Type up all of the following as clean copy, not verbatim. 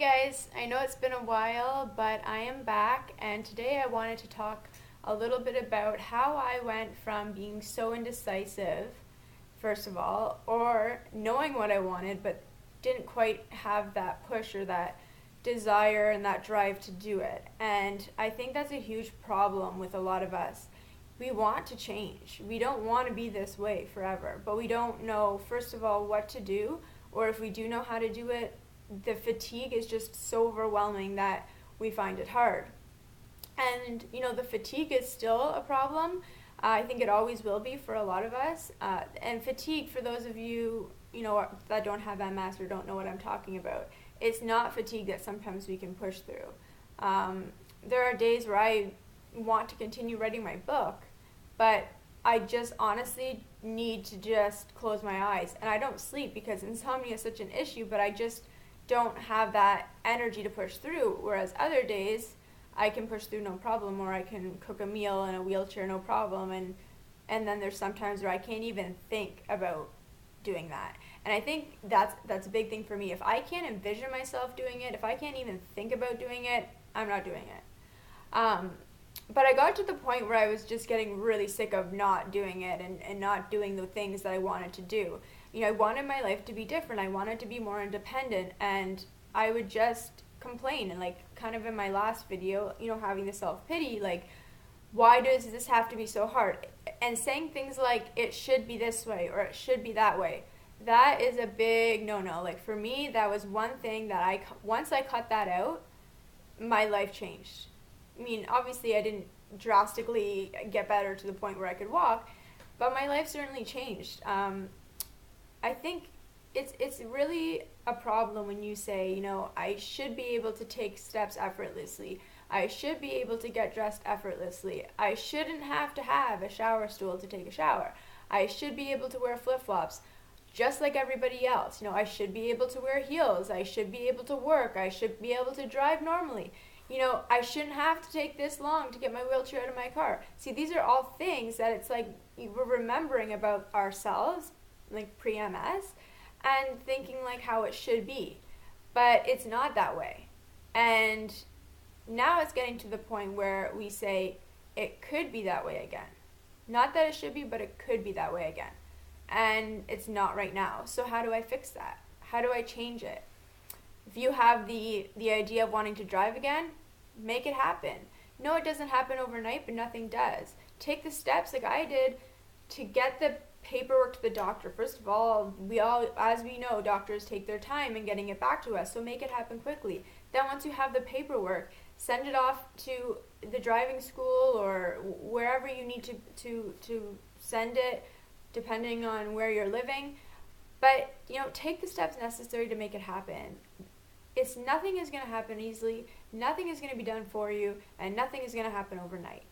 guys, I know it's been a while, but I am back, and today I wanted to talk a little bit about how I went from being so indecisive, first of all, or knowing what I wanted but didn't quite have that push or that desire and that drive to do it. And I think that's a huge problem with a lot of us. We want to change. We don't want to be this way forever, but we don't know, first of all, what to do, or if we do know how to do it, the fatigue is just so overwhelming that we find it hard. And, the fatigue is still a problem. I think it always will be for a lot of us. And fatigue, for those of you, that don't have MS or don't know what I'm talking about, it's not fatigue that sometimes we can push through. There are days where I want to continue writing my book, but I just honestly need to just close my eyes. And I don't sleep because insomnia is such an issue, but I just don't have that energy to push through. Whereas other days, I can push through no problem, or I can cook a meal in a wheelchair no problem. And then there's sometimes where I can't even think about doing that. And I think that's a big thing for me. If I can't envision myself doing it, if I can't even think about doing it, I'm not doing it. But I got to the point where I was just getting really sick of not doing it and not doing the things that I wanted to do. I wanted my life to be different. I wanted to be more independent, and I would just complain. And kind of in my last video, having the self-pity, why does this have to be so hard? And saying things like, it should be this way or it should be that way. That is a big no-no. For me, that was one thing that once I cut that out, my life changed. Obviously I didn't drastically get better to the point where I could walk, but my life certainly changed. I think it's really a problem when you say, I should be able to take steps effortlessly. I should be able to get dressed effortlessly. I shouldn't have to have a shower stool to take a shower. I should be able to wear flip-flops just like everybody else. I should be able to wear heels. I should be able to work. I should be able to drive normally. I shouldn't have to take this long to get my wheelchair out of my car. See, these are all things that it's we're remembering about ourselves, pre-MS, and thinking how it should be. But it's not that way. And now it's getting to the point where we say it could be that way again. Not that it should be, but it could be that way again. And it's not right now. So how do I fix that? How do I change it? If you have the idea of wanting to drive again, make it happen. No, it doesn't happen overnight, but nothing does. Take the steps like I did to get the paperwork to the doctor. First of all, as we know, doctors take their time in getting it back to us, so make it happen quickly. Then once you have the paperwork, send it off to the driving school or wherever you need to send it, depending on where you're living. But, take the steps necessary to make it happen. Nothing is going to happen easily, nothing is going to be done for you, and nothing is going to happen overnight.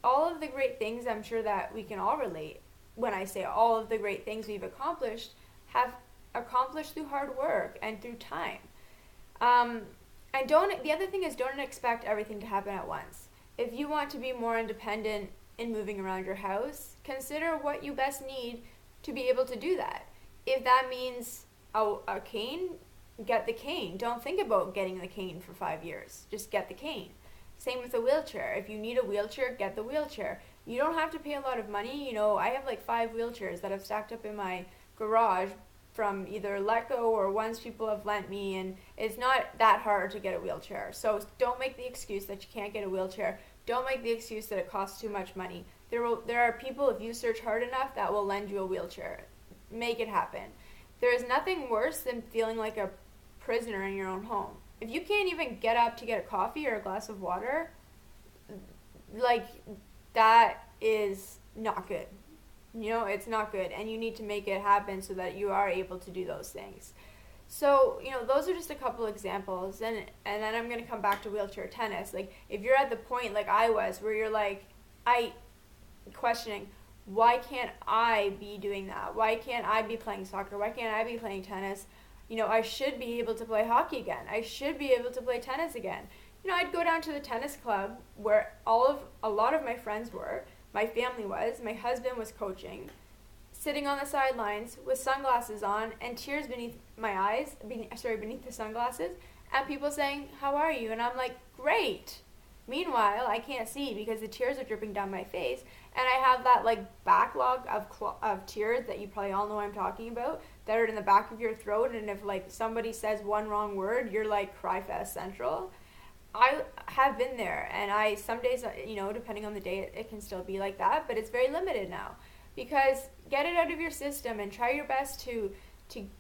All of the great things, I'm sure that we can all relate, when I say all of the great things we've accomplished, have accomplished through hard work and through time. The other thing is, don't expect everything to happen at once. If you want to be more independent in moving around your house, consider what you best need to be able to do that. If that means a cane, get the cane. Don't think about getting the cane for 5 years. Just get the cane. Same with a wheelchair. If you need a wheelchair, get the wheelchair. You don't have to pay a lot of money. I have 5 wheelchairs that have stacked up in my garage from either Letgo or ones people have lent me, and it's not that hard to get a wheelchair. So don't make the excuse that you can't get a wheelchair. Don't make the excuse that it costs too much money. There are people, if you search hard enough, that will lend you a wheelchair. Make it happen. There is nothing worse than feeling like a prisoner in your own home. If you can't even get up to get a coffee or a glass of water, that is not good. It's not good, and you need to make it happen so that you are able to do those things. So, those are just a couple examples, and then I'm going to come back to wheelchair tennis. If you're at the point like I was, where you're questioning, why can't I be doing that? Why can't I be playing soccer? Why can't I be playing tennis? I should be able to play hockey again. I should be able to play tennis again. I'd go down to the tennis club where a lot of my friends were, my family was, my husband was coaching, sitting on the sidelines with sunglasses on and tears beneath my eyes, beneath the sunglasses, and people saying, "How are you?" And I'm like, "Great." Meanwhile, I can't see because the tears are dripping down my face, and I have that like backlog of tears that you probably all know I'm talking about that are in the back of your throat, and if like somebody says one wrong word, you're like cry fest central. I have been there, and I some days, depending on the day, it can still be like that, but it's very limited now because get it out of your system and try your best to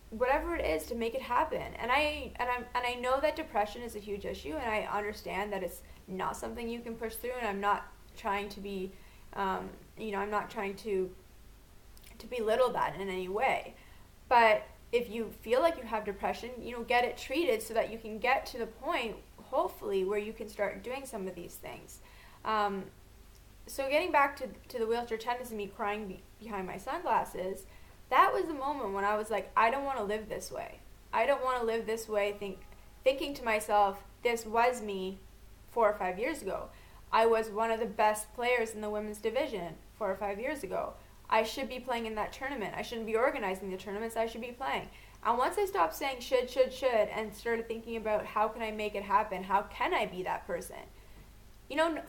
whatever it is to make it happen. And I know that depression is a huge issue, and I understand that it's not something you can push through, and I'm not trying to be, I'm not trying to belittle that in any way, but if you feel like you have depression, get it treated so that you can get to the point, hopefully, where you can start doing some of these things. So getting back to the wheelchair tennis and me crying behind my sunglasses, that was the moment when I was like, I don't want to live this way. I don't want to live this way thinking to myself, this was me 4 or 5 years ago. I was one of the best players in the women's division 4 or 5 years ago. I should be playing in that tournament. I shouldn't be organizing the tournaments. I should be playing. And once I stopped saying should, and started thinking about how can I make it happen, how can I be that person?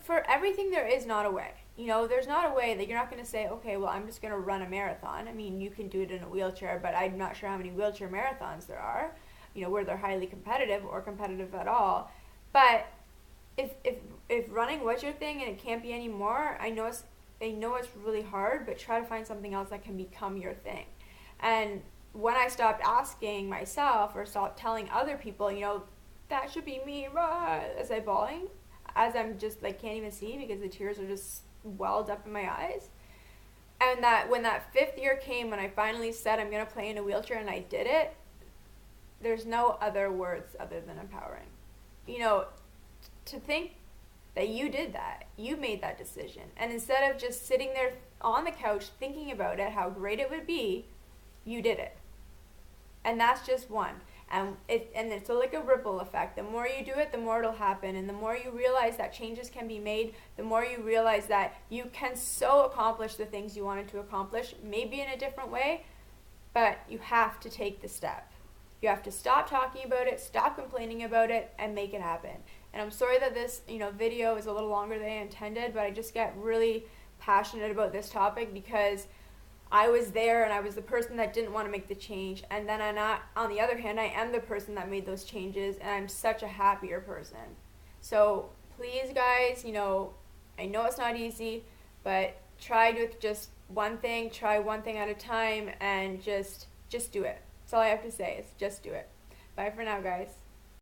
For everything there is not a way. There's not a way that you're not going to say, okay, well, I'm just going to run a marathon. I mean, you can do it in a wheelchair, but I'm not sure how many wheelchair marathons there are, where they're highly competitive or competitive at all. But if running was your thing and it can't be anymore, I know it's really hard, but try to find something else that can become your thing. And when I stopped asking myself or stopped telling other people, that should be me, as I'm just like can't even see because the tears are just welled up in my eyes. And that when that 5th year came, when I finally said I'm going to play in a wheelchair and I did it, there's no other words other than empowering. To think that you did that, you made that decision, and instead of just sitting there on the couch thinking about it, how great it would be, you did it. And that's just one. And it's like a ripple effect. The more you do it, the more it'll happen. And the more you realize that changes can be made, the more you realize that you can so accomplish the things you wanted to accomplish, maybe in a different way, but you have to take the step. You have to stop talking about it, stop complaining about it, and make it happen. And I'm sorry that this, video is a little longer than I intended, but I just get really passionate about this topic because I was there and I was the person that didn't want to make the change. And then on the other hand, I am the person that made those changes, and I'm such a happier person. So please, guys, I know it's not easy, but try with just one thing, try one thing at a time, and just do it. That's all I have to say is just do it. Bye for now, guys.